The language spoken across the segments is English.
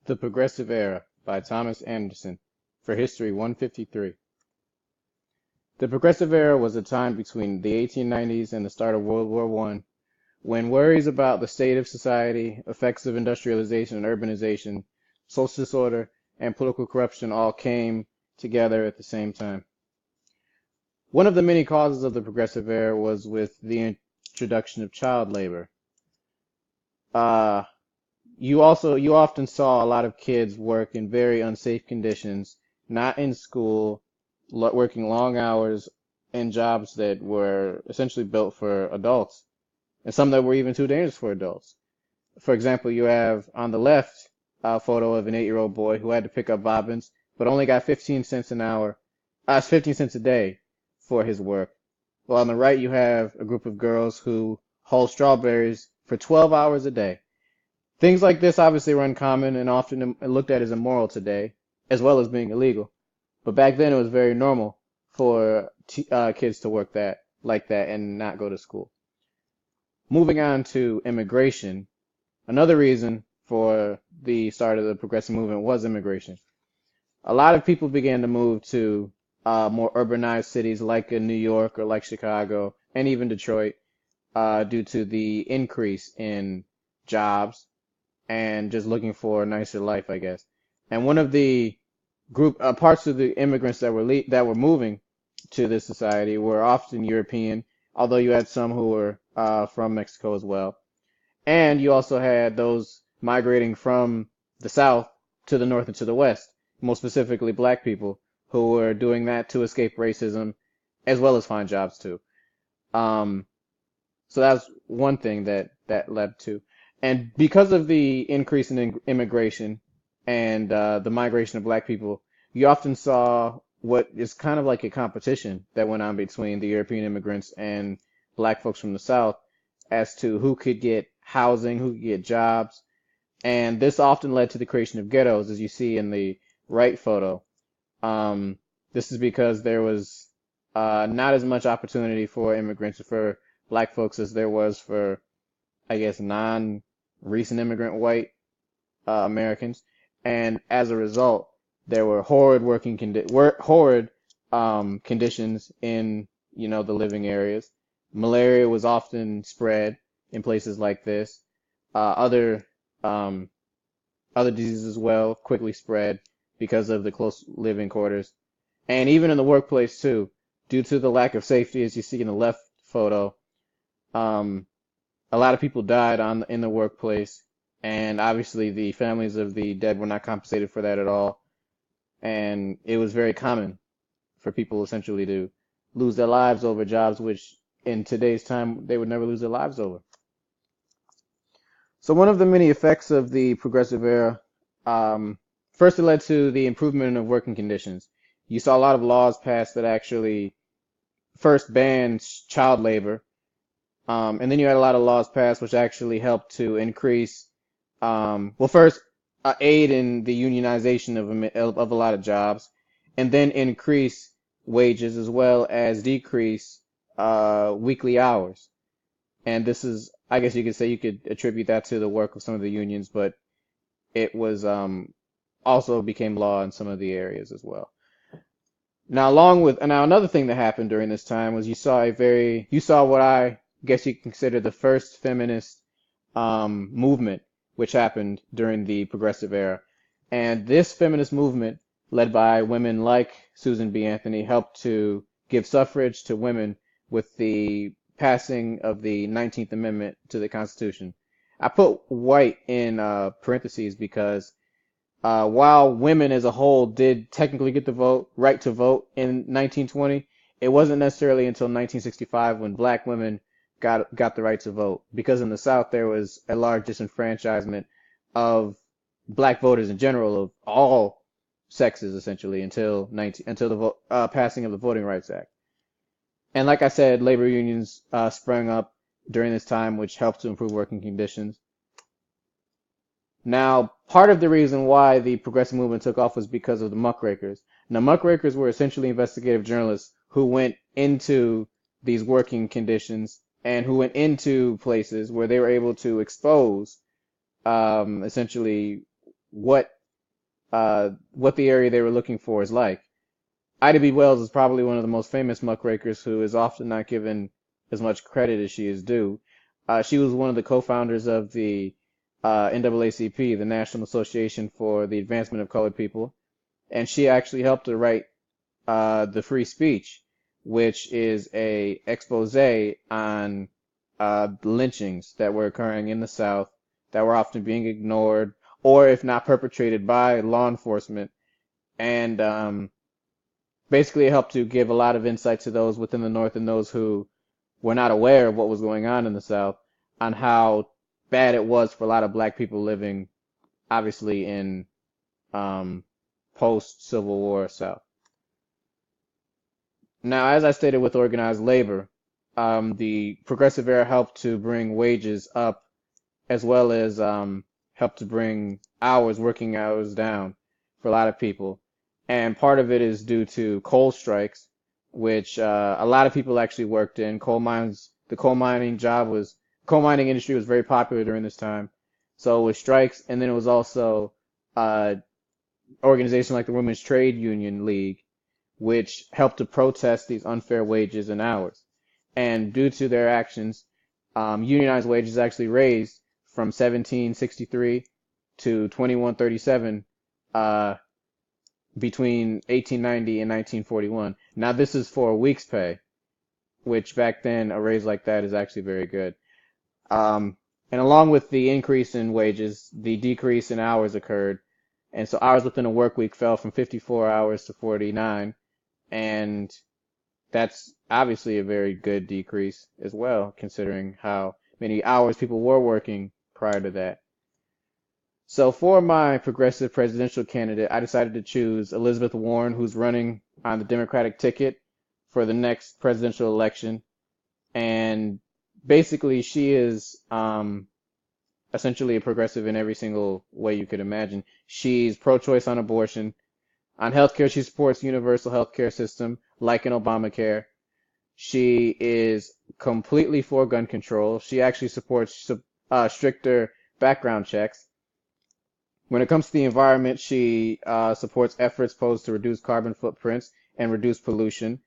The Progressive Era by Thomas Anderson for History 153. The Progressive Era was a time between the 1890s and the start of World War I, when worries about the state of society, effects of industrialization and urbanization, social disorder, and political corruption all came together at the same time. One of the many causes of the Progressive Era was with the introduction of child labor. Uh, you often saw a lot of kids work in very unsafe conditions, not in school, working long hours in jobs that were essentially built for adults, and some that were even too dangerous for adults. For example, you have on the left a photo of an 8-year-old boy who had to pick up bobbins, but only got 15 cents an hour, 15 cents a day for his work. While on the right, you have a group of girls who haul strawberries for 12 hours a day. Things like this obviously were uncommon and often looked at as immoral today, as well as being illegal. But back then it was very normal for kids to work like that and not go to school. Moving on to immigration, another reason for the start of the progressive movement was immigration. A lot of people began to move to more urbanized cities like in New York or like Chicago and even Detroit due to the increase in jobs and just looking for a nicer life, I guess. And one of the parts of the immigrants that were moving to this society were often European, although you had some who were from Mexico as well. And you also had those migrating from the south to the north and to the west, more specifically black people who were doing that to escape racism as well as find jobs too. Um, so that's one thing that led to. And because of the increase in immigration and the migration of black people, you often saw what is kind of like a competition that went on between the European immigrants and black folks from the South as to who could get housing, who could get jobs. And this often led to the creation of ghettos, as you see in the right photo. This is because there was not as much opportunity for immigrants, for black folks, as there was for, I guess, non-recent immigrant white Americans. And as a result, there were horrid conditions in, the living areas. Malaria was often spread in places like this. Other other diseases as well quickly spread because of the close living quarters. And even in the workplace too, due to the lack of safety, as you see in the left photo, um, a lot of people died in the workplace, and obviously the families of the dead were not compensated for that at all. And it was very common for people essentially to lose their lives over jobs which in today's time they would never lose their lives over. So one of the many effects of the progressive era, first it led to the improvement of working conditions. You saw a lot of laws passed that actually first banned child labor, and then you had a lot of laws passed which actually helped to increase, first aid in the unionization of a lot of jobs, and then increase wages as well as decrease weekly hours. And this is, I guess you could say, you could attribute that to the work of some of the unions, but it was also became law in some of the areas as well. Now another thing that happened during this time was you saw what I guess you can consider the first feminist movement, which happened during the progressive era. And this feminist movement, led by women like Susan B. Anthony, helped to give suffrage to women with the passing of the 19th Amendment to the Constitution. I put white in parentheses because while women as a whole did technically get the right to vote in 1920, it wasn't necessarily until 1965 when black women got the right to vote, because in the South there was a large disenfranchisement of black voters in general, of all sexes essentially, until the passing of the Voting Rights Act. And like I said, labor unions sprang up during this time, which helped to improve working conditions. Now, part of the reason why the progressive movement took off was because of the muckrakers. Now, muckrakers were essentially investigative journalists who went into these working conditions and who went into places where they were able to expose essentially what what the area they were looking for is like. Ida B. Wells is probably one of the most famous muckrakers who is often not given as much credit as she is due. She was one of the co-founders of the NAACP, the National Association for the Advancement of Colored People, and she actually helped to write the Free Speech, which is a expose on lynchings that were occurring in the South that were often being ignored, or if not perpetrated by law enforcement, and basically it helped to give a lot of insight to those within the North and those who were not aware of what was going on in the South on how bad it was for a lot of black people living, obviously, in post-Civil War South. Now, as I stated with organized labor, the progressive era helped to bring wages up as well as helped to bring working hours down for a lot of people. And part of it is due to coal strikes, which a lot of people actually worked in. The coal mining industry was very popular during this time. So it was strikes, and then it was also organizations like the Women's Trade Union League, which helped to protest these unfair wages and hours. And due to their actions, unionized wages actually raised from 1763 to 2137 between 1890 and 1941. Now, this is for a week's pay, which back then, a raise like that is actually very good. And along with the increase in wages, the decrease in hours occurred. And so hours within a work week fell from 54 hours to 49. And that's obviously a very good decrease as well, considering how many hours people were working prior to that. So for my progressive presidential candidate, I decided to choose Elizabeth Warren, who's running on the Democratic ticket for the next presidential election. And basically, she is essentially a progressive in every single way you could imagine. She's pro-choice on abortion. On healthcare, she supports universal healthcare system, like in Obamacare. She is completely for gun control. She actually supports stricter background checks. When it comes to the environment, she supports efforts posed to reduce carbon footprints and reduce pollution,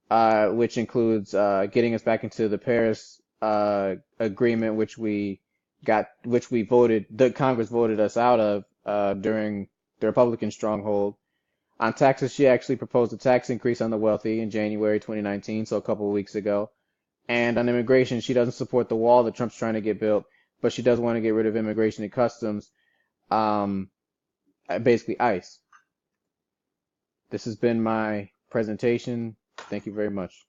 which includes getting us back into the Paris agreement, which the Congress voted us out of during the Republican stronghold. On taxes, she actually proposed a tax increase on the wealthy in January 2019, so a couple of weeks ago. And on immigration, she doesn't support the wall that Trump's trying to get built, but she does want to get rid of immigration and customs, basically ICE. This has been my presentation. Thank you very much.